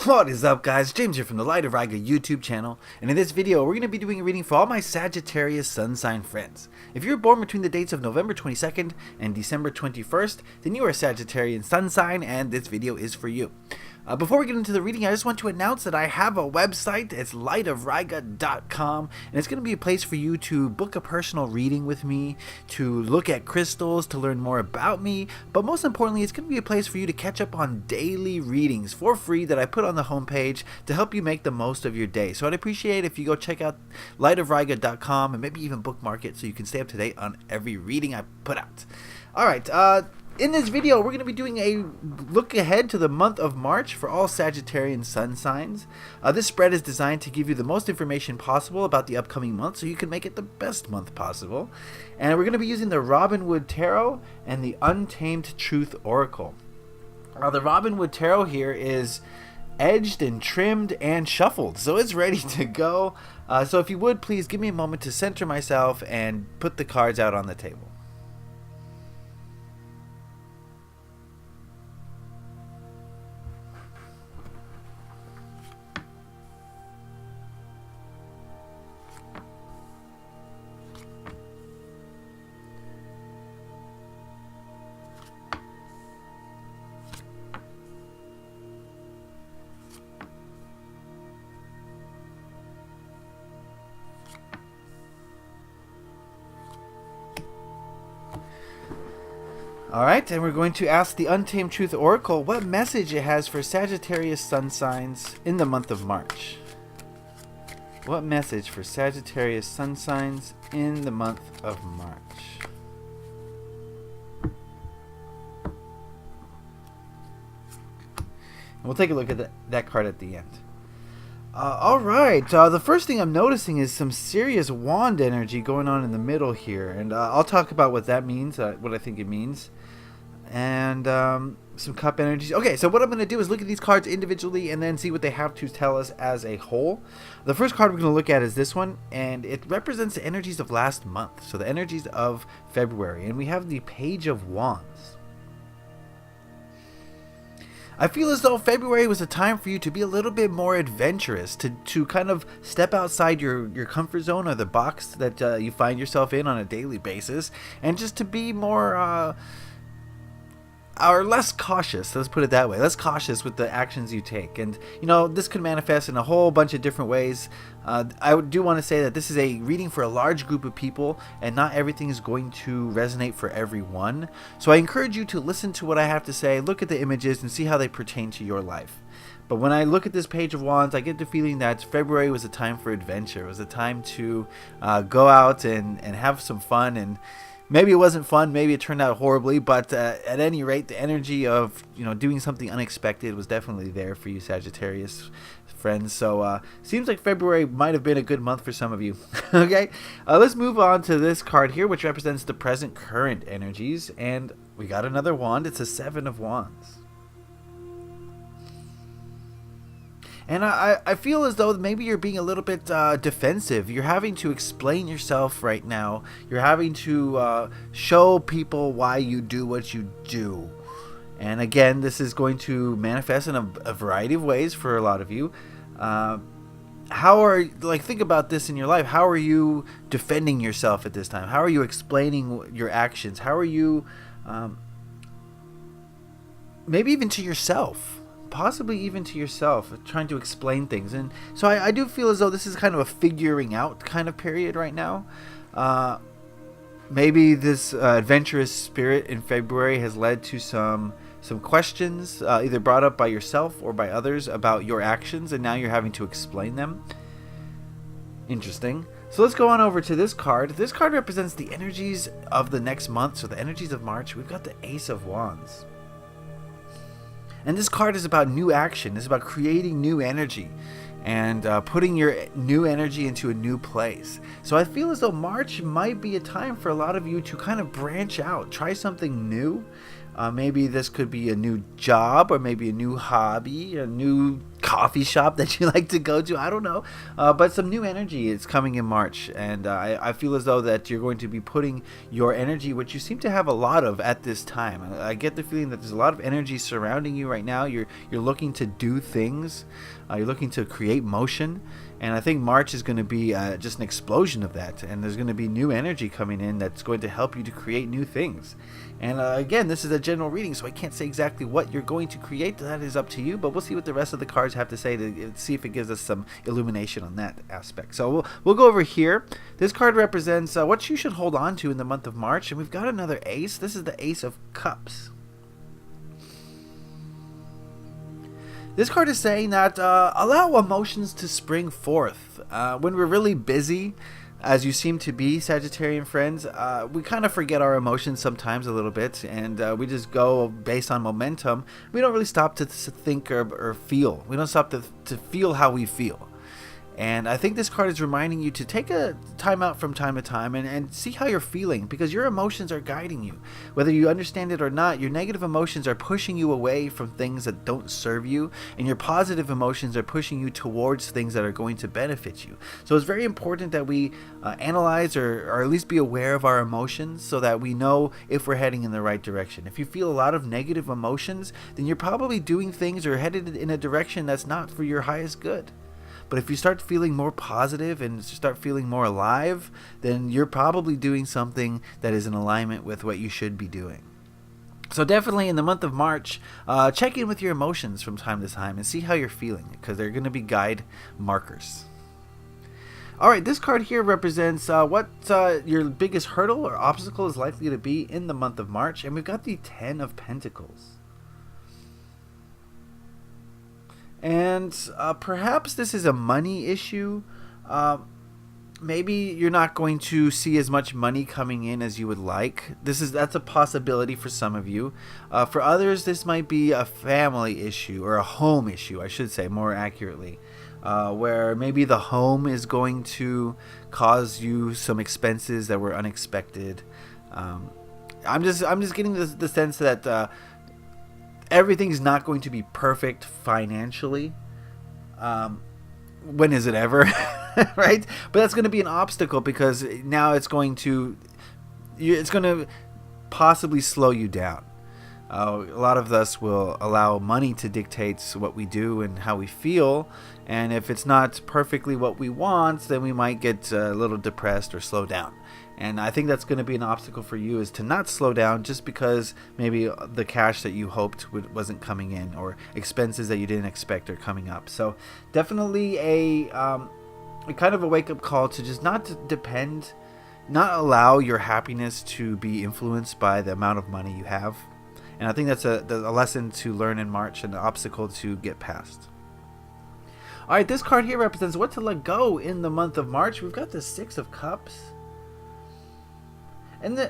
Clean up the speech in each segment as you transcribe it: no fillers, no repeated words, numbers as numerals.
What is up, guys? James here from the Light of Riga YouTube channel, and in this video we're going to be doing a reading for all my Sagittarius Sun Sign friends. If you're born between the dates of November 22nd and December 21st, then you are a Sagittarian Sun Sign, and this video is for you. Before we get into the reading, I just want to announce that I have a website. It's lightofriga.com, and it's going to be a place for you to book a personal reading with me, to look at crystals, to learn more about me, but most importantly, it's going to be a place for you to catch up on daily readings for free that I put on the homepage to help you make the most of your day. So I'd appreciate if you go check out lightofriga.com and maybe even bookmark it so you can stay up to date on every reading I put out. Alright, in this video, we're going to be doing a look ahead to the month of March for all Sagittarian Sun Signs. This spread is designed to give you the most information possible about the upcoming month so you can make it the best month possible. And we're going to be using the Robinwood Tarot and the Untamed Truth Oracle. The Robinwood Tarot here is edged and trimmed and shuffled, so it's ready to go. So if you would, please give me a moment to center myself and put the cards out on the table. Alright, and we're going to ask the Untamed Truth Oracle what message it has for Sagittarius Sun Signs in the month of March. What message for Sagittarius Sun Signs in the month of March? And we'll take a look at that card at the end. Alright, the first thing I'm noticing is some serious wand energy going on in the middle here. And I'll talk about what that means, what I think it means. And some cup energies. Okay, so what I'm going to do is look at these cards individually and then see what they have to tell us as a whole. The first card we're going to look at is this one, and it represents the energies of last month. So the energies of February. And we have the Page of Wands. I feel as though February was a time for you to be a little bit more adventurous, to kind of step outside your comfort zone or the box that you find yourself in on a daily basis, and just to be more or less cautious, let's put it that way, less cautious with the actions you take. And you know, this could manifest in a whole bunch of different ways. I do want to say that this is a reading for a large group of people, and not everything is going to resonate for everyone. So I encourage you to listen to what I have to say, look at the images, and see how they pertain to your life. But when I look at this Page of Wands, I get the feeling that February was a time for adventure. It was a time to go out and have some fun. And maybe it wasn't fun, maybe it turned out horribly, but at any rate, the energy of doing something unexpected was definitely there for you Sagittarius friends. So seems like February might have been a good month for some of you. Okay, let's move on to this card here, which represents the present current energies, and we got another wand. It's a Seven of Wands. And I feel as though maybe you're being a little bit defensive. You're having to explain yourself right now. You're having to show people why you do what you do. And again, this is going to manifest in a variety of ways for a lot of you. Think about this in your life. How are you defending yourself at this time? How are you explaining your actions? How are you, maybe even to yourself? Possibly even to yourself, trying to explain things. And so I do feel as though this is kind of a figuring out kind of period right now. Maybe this adventurous spirit in February has led to some questions, either brought up by yourself or by others, about your actions, and now you're having to explain them. Interesting. So let's go on over to this card. This card represents the energies of the next month, so the energies of March. We've got the Ace of Wands. And this card is about new action. It's about creating new energy and putting your new energy into a new place. So I feel as though March might be a time for a lot of you to kind of branch out, try something new. Maybe this could be a new job, or maybe a new hobby, a new coffee shop that you like to go to. I don't know. But some new energy is coming in March. And I feel as though that you're going to be putting your energy, which you seem to have a lot of at this time. I get the feeling that there's a lot of energy surrounding you right now. You're looking to do things. You're looking to create motion. And I think March is going to be just an explosion of that. And there's going to be new energy coming in that's going to help you to create new things. And again, this is a general reading, so I can't say exactly what you're going to create. That is up to you. But we'll see what the rest of the cards have to say to see if it gives us some illumination on that aspect. So we'll go over here. This card represents what you should hold on to in the month of March. And we've got another ace. This is the Ace of Cups. This card is saying that allow emotions to spring forth. When we're really busy, as you seem to be, Sagittarian friends, we kind of forget our emotions sometimes a little bit, and we just go based on momentum. We don't really stop to think or feel. We don't stop to feel how we feel. And I think this card is reminding you to take a time out from time to time and see how you're feeling, because your emotions are guiding you. Whether you understand it or not, your negative emotions are pushing you away from things that don't serve you, and your positive emotions are pushing you towards things that are going to benefit you. So it's very important that we analyze or at least be aware of our emotions so that we know if we're heading in the right direction. If you feel a lot of negative emotions, then you're probably doing things or headed in a direction that's not for your highest good. But if you start feeling more positive and start feeling more alive, then you're probably doing something that is in alignment with what you should be doing. So definitely in the month of March, check in with your emotions from time to time and see how you're feeling, because they're going to be guide markers. Alright, this card here represents what your biggest hurdle or obstacle is likely to be in the month of March. And we've got the Ten of Pentacles. And perhaps this is a money issue. Maybe you're not going to see as much money coming in as you would like. That's a possibility for some of you. For others, this might be a family issue, or a home issue, I should say more accurately, where maybe the home is going to cause you some expenses that were unexpected. I'm just getting the sense that everything's not going to be perfect financially. When is it ever? Right? But that's going to be an obstacle, because now it's going to possibly slow you down. A lot of us will allow money to dictate what we do and how we feel, and if it's not perfectly what we want, then we might get a little depressed or slow down. And I think that's going to be an obstacle for you, is to not slow down just because maybe the cash that you hoped wasn't coming in, or expenses that you didn't expect are coming up. So definitely a kind of a wake-up call to just not allow your happiness to be influenced by the amount of money you have. And I think that's a lesson to learn in March, and an obstacle to get past. Alright, this card here represents what to let go in the month of March. We've got the Six of Cups. And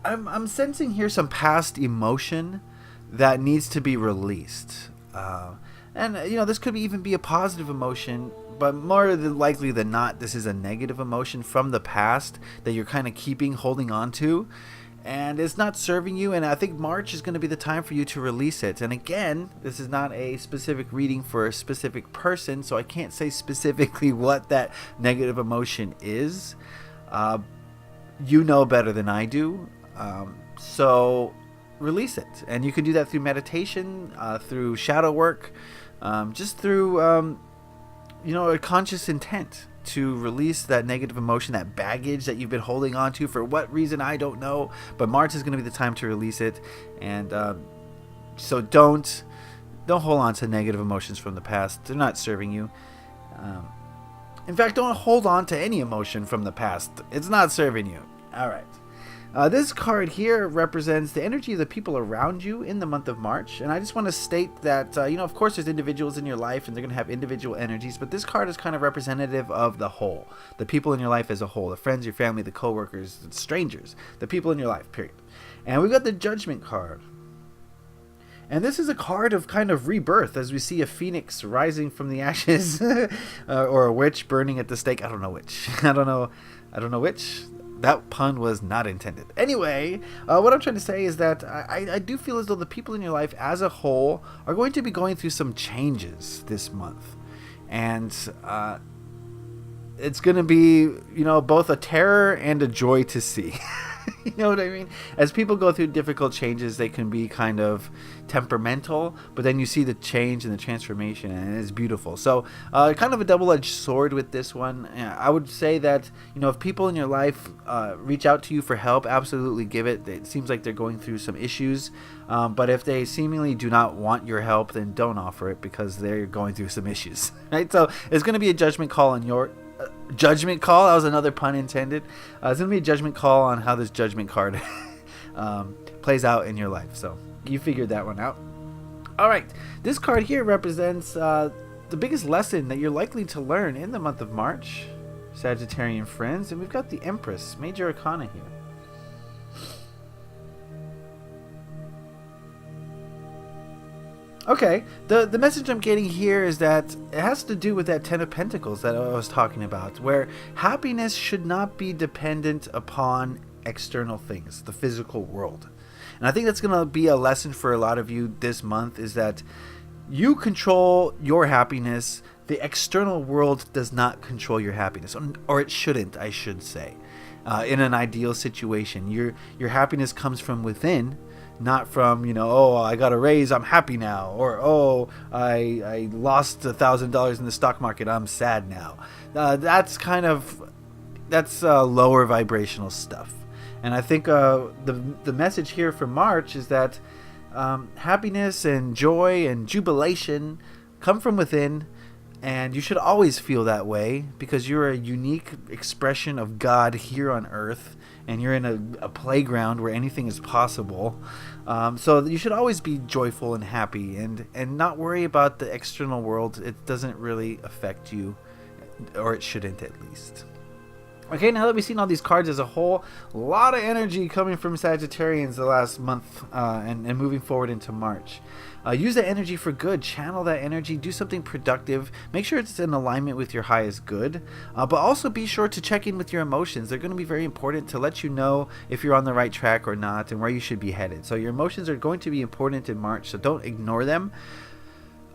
I'm sensing here some past emotion that needs to be released. And this could even be a positive emotion, but more likely than not, this is a negative emotion from the past that you're kind of holding on to. And it's not serving you, and I think March is going to be the time for you to release it. And again, this is not a specific reading for a specific person, so I can't say specifically what that negative emotion is. You know better than I do, so release it. And you can do that through meditation, through shadow work, just through a conscious intent to release that negative emotion, that baggage that you've been holding on to for what reason I don't know. But March is going to be the time to release it, and so don't hold on to negative emotions from the past. They're not serving you. In fact, don't hold on to any emotion from the past. It's not serving you. All right. This card here represents the energy of the people around you in the month of March. And I just want to state that, of course, there's individuals in your life, and they're going to have individual energies. But this card is kind of representative of the whole. The people in your life as a whole. The friends, your family, the coworkers, the strangers. The people in your life, period. And we've got the Judgment card. And this is a card of kind of rebirth, as we see a phoenix rising from the ashes, or a witch burning at the stake. I don't know which. I don't know which. That pun was not intended. Anyway, what I'm trying to say is that I do feel as though the people in your life as a whole are going to be going through some changes this month. And it's going to be, both a terror and a joy to see. You know what I mean? As people go through difficult changes, they can be kind of temperamental, but then you see the change and the transformation, and it's beautiful. So kind of a double-edged sword with this one. I would say that, if people in your life reach out to you for help, absolutely give it. It seems like they're going through some issues, but if they seemingly do not want your help, then don't offer it, because they're going through some issues, right? So it's going to be a judgment call on your judgment call. That was another pun intended. It's going to be a judgment call on how this judgment card plays out in your life. So you figured that one out. All right. This card here represents the biggest lesson that you're likely to learn in the month of March, Sagittarian friends. And we've got the Empress, Major Arcana here. Okay, the message I'm getting here is that it has to do with that Ten of Pentacles that I was talking about, where happiness should not be dependent upon external things, the physical world. And I think that's going to be a lesson for a lot of you this month, is that you control your happiness. The external world does not control your happiness, or it shouldn't, I should say. In an ideal situation, your happiness comes from within, not from, oh, I got a raise, I'm happy now, or oh, I lost $1,000 in the stock market, I'm sad now. That's lower vibrational stuff. And I think the message here for March is that happiness and joy and jubilation come from within, and you should always feel that way, because you're a unique expression of God here on earth, and you're in a playground where anything is possible. So you should always be joyful and happy, and not worry about the external world. It doesn't really affect you, or it shouldn't, at least. Okay, now that we've seen all these cards as a whole, a lot of energy coming from Sagittarians the last month, and moving forward into March. Use that energy for good. Channel that energy. Do something productive. Make sure it's in alignment with your highest good. But also be sure to check in with your emotions. They're going to be very important to let you know if you're on the right track or not, and where you should be headed. So your emotions are going to be important in March, so don't ignore them.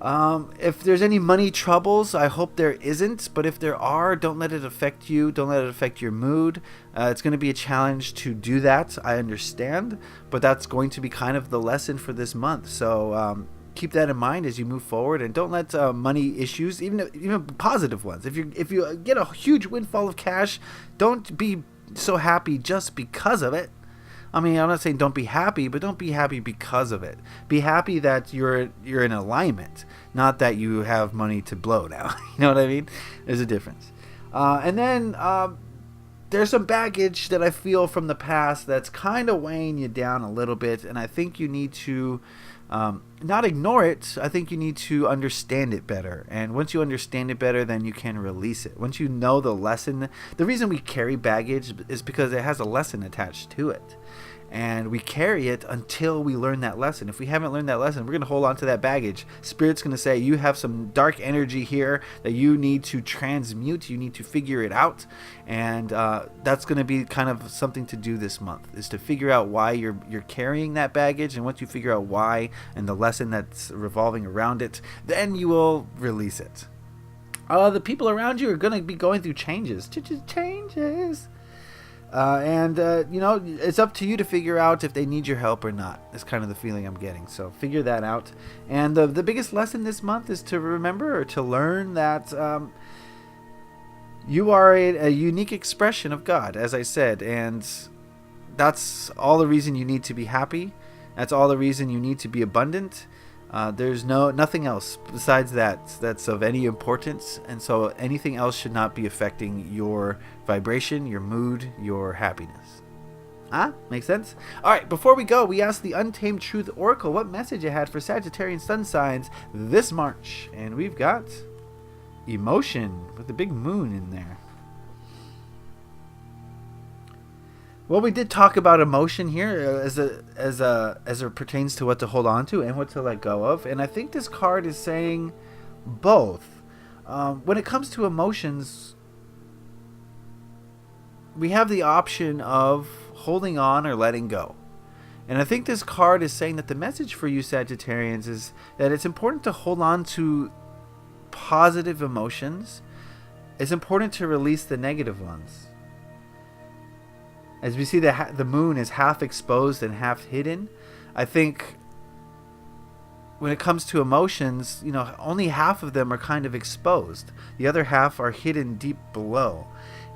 If there's any money troubles, I hope there isn't, but if there are, don't let it affect you. Don't let it affect your mood. It's going to be a challenge to do that, I understand, but that's going to be kind of the lesson for this month. So keep that in mind as you move forward, and don't let money issues, even positive ones. If you get a huge windfall of cash, don't be so happy just because of it. I mean, I'm not saying don't be happy, but don't be happy because of it. Be happy that you're in alignment, not that you have money to blow now. You know what I mean? There's a difference. And then there's some baggage that I feel from the past that's kind of weighing you down a little bit, and I think you need to not ignore it. I think you need to understand it better. And once you understand it better, then you can release it. Once you know the lesson, the reason we carry baggage is because it has a lesson attached to it. And we carry it until we learn that lesson. If we haven't learned that lesson, we're going to hold on to that baggage. Spirit's going to say, you have some dark energy here that you need to transmute. You need to figure it out. And that's going to be kind of something to do this month, is to figure out why you're carrying that baggage. And once you figure out why and the lesson that's revolving around it, then you will release it. The people around you are going to be going through changes. Changes. It's up to you to figure out if they need your help or not. That's kind of the feeling I'm getting. So figure that out. And the biggest lesson this month is to remember, or to learn, that you are a unique expression of God, as I said. And that's all the reason you need to be happy. That's all the reason you need to be abundant. There's nothing else besides that's of any importance, and so anything else should not be affecting your vibration, your mood, your happiness. Makes sense? All right, before we go, we asked the Untamed Truth Oracle what message it had for Sagittarian Sun Signs this March, and we've got emotion with the big moon in there. Well, we did talk about emotion here as it pertains to what to hold on to and what to let go of, and I think this card is saying both. When it comes to emotions, we have the option of holding on or letting go. And I think this card is saying that the message for you Sagittarians is that it's important to hold on to positive emotions. It's important to release the negative ones. As we see, the moon is half exposed and half hidden. I think when it comes to emotions, you know, only half of them are kind of exposed. The other half are hidden deep below.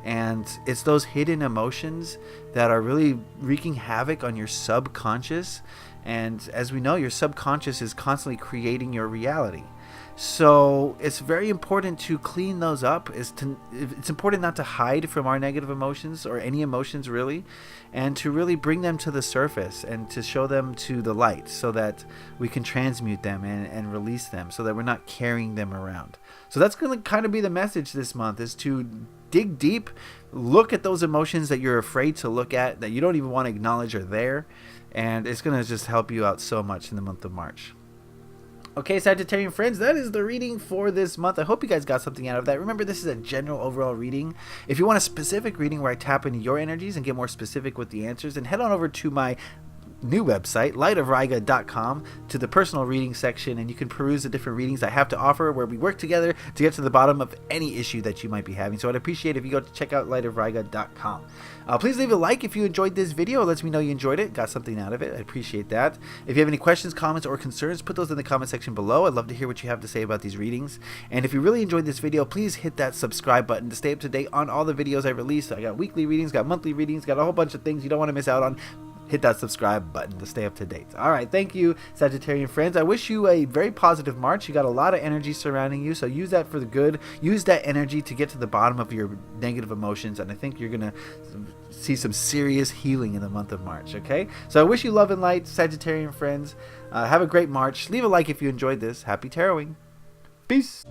And it's those hidden emotions that are really wreaking havoc on your subconscious. And as we know, your subconscious is constantly creating your reality. So it's very important to clean those up. It's important not to hide from our negative emotions, or any emotions really, and to really bring them to the surface and to show them to the light so that we can transmute them and release them, so that we're not carrying them around. So that's going to kind of be the message this month, is to dig deep, look at those emotions that you're afraid to look at, that you don't even want to acknowledge are there, and it's going to just help you out so much in the month of March. Okay, Sagittarian friends, that is the reading for this month. I hope you guys got something out of that. Remember, this is a general overall reading. If you want a specific reading where I tap into your energies and get more specific with the answers, then head on over to my new website, lightofriga.com, to the personal reading section, and you can peruse the different readings I have to offer, where we work together to get to the bottom of any issue that you might be having. So I'd appreciate if you go to check out lightofriga.com. Please leave a like if you enjoyed this video. It lets me know you enjoyed it, got something out of it. I appreciate that. If you have any questions, comments, or concerns, put those in the comment section below. I'd love to hear what you have to say about these readings. And if you really enjoyed this video, please hit that subscribe button to stay up to date on all the videos I release. I got weekly readings, got monthly readings, got a whole bunch of things you don't want to miss out on. Hit that subscribe button to stay up to date. All right, thank you, Sagittarian friends. I wish you a very positive March. You got a lot of energy surrounding you, so use that for the good. Use that energy to get to the bottom of your negative emotions, and I think you're going to see some serious healing in the month of March, okay? So I wish you love and light, Sagittarian friends. Have a great March. Leave a like if you enjoyed this. Happy taroting. Peace.